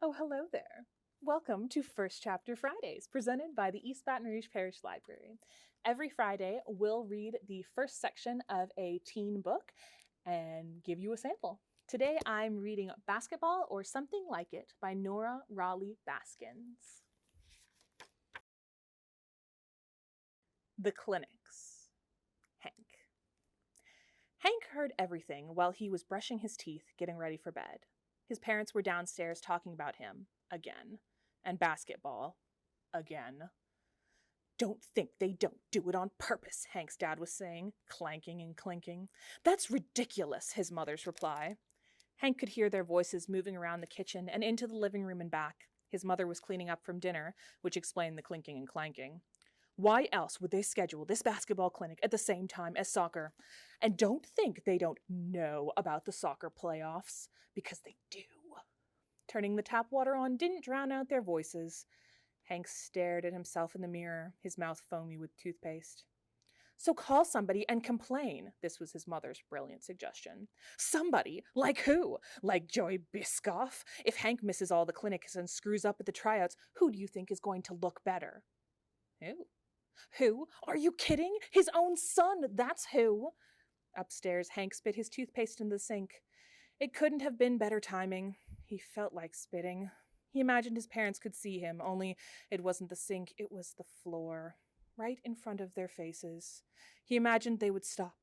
Oh, hello there. Welcome to First Chapter Fridays, presented by the East Baton Rouge Parish Library. Every Friday, we'll read the first section of a teen book and give you a sample. Today, I'm reading Basketball or Something Like It by Nora Raleigh Baskin. The Clinics. Hank. Hank heard everything while he was brushing his teeth, getting ready for bed. His parents were downstairs talking about him, again, and basketball, again. Don't think they don't do it on purpose, Hank's dad was saying, clanking and clinking. That's ridiculous, his mother's reply. Hank could hear their voices moving around the kitchen and into the living room and back. His mother was cleaning up from dinner, which explained the clinking and clanking. Why else would they schedule this basketball clinic at the same time as soccer? And don't think they don't know about the soccer playoffs, because they do. Turning the tap water on didn't drown out their voices. Hank stared at himself in the mirror, his mouth foamy with toothpaste. So call somebody and complain, this was his mother's brilliant suggestion. Somebody? Like who? Like Joey Biscoff? If Hank misses all the clinics and screws up at the tryouts, who do you think is going to look better? Who? Who? Are you kidding? His own son, that's who. Upstairs, Hank spit his toothpaste in the sink. It couldn't have been better timing. He felt like spitting. He imagined his parents could see him, only it wasn't the sink, it was the floor, right in front of their faces. He imagined they would stop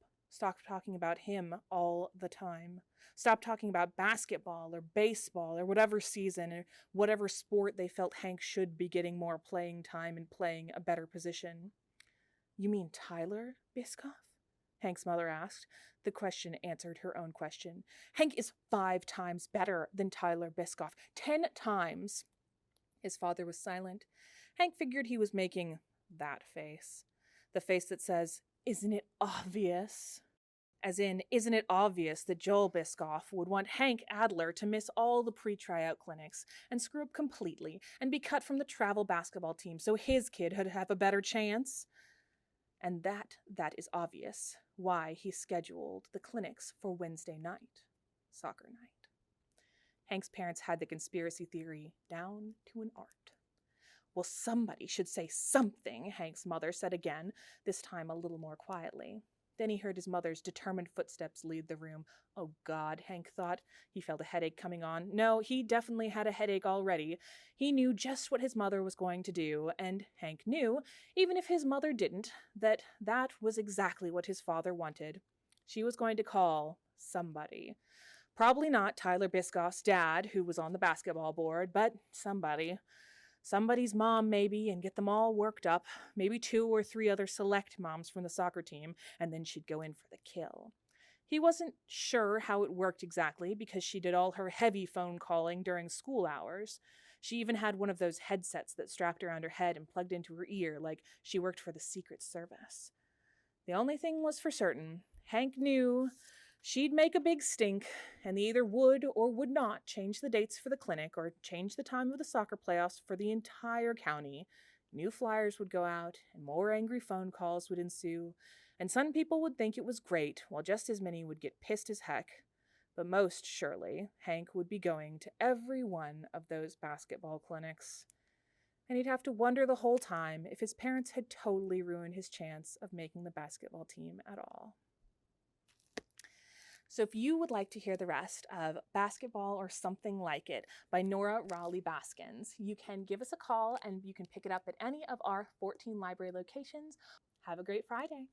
talking about him all the time. Stop talking about basketball or baseball or whatever season or whatever sport they felt Hank should be getting more playing time and playing a better position. You mean Tyler Biscoff? Hank's mother asked. The question answered her own question. Hank is 5 times better than Tyler Biscoff. 10 times. His father was silent. Hank figured he was making that face. The face that says, "Isn't it obvious?" As in, isn't it obvious that Joel Biscoff would want Hank Adler to miss all the pre-tryout clinics and screw up completely and be cut from the travel basketball team so his kid would have a better chance? And that is obvious why he scheduled the clinics for Wednesday night, soccer night. Hank's parents had the conspiracy theory down to an art. Well, somebody should say something, Hank's mother said again, this time a little more quietly. Then he heard his mother's determined footsteps leave the room. Oh, God, Hank thought. He felt a headache coming on. No, he definitely had a headache already. He knew just what his mother was going to do, and Hank knew, even if his mother didn't, that was exactly what his father wanted. She was going to call somebody. Probably not Tyler Biscoff's dad, who was on the basketball board, but somebody. Somebody's mom, maybe, and get them all worked up. Maybe 2 or 3 other select moms from the soccer team, and then she'd go in for the kill. He wasn't sure how it worked exactly because she did all her heavy phone calling during school hours. She even had one of those headsets that strapped around her head and plugged into her ear like she worked for the Secret Service. The only thing was for certain. Hank knew she'd make a big stink, and they either would or would not change the dates for the clinic or change the time of the soccer playoffs for the entire county. New flyers would go out, and more angry phone calls would ensue, and some people would think it was great, while just as many would get pissed as heck. But most surely, Hank would be going to every one of those basketball clinics. And he'd have to wonder the whole time if his parents had totally ruined his chance of making the basketball team at all. So if you would like to hear the rest of Basketball or Something Like It by Nora Raleigh Baskin, you can give us a call and you can pick it up at any of our 14 library locations. Have a great Friday.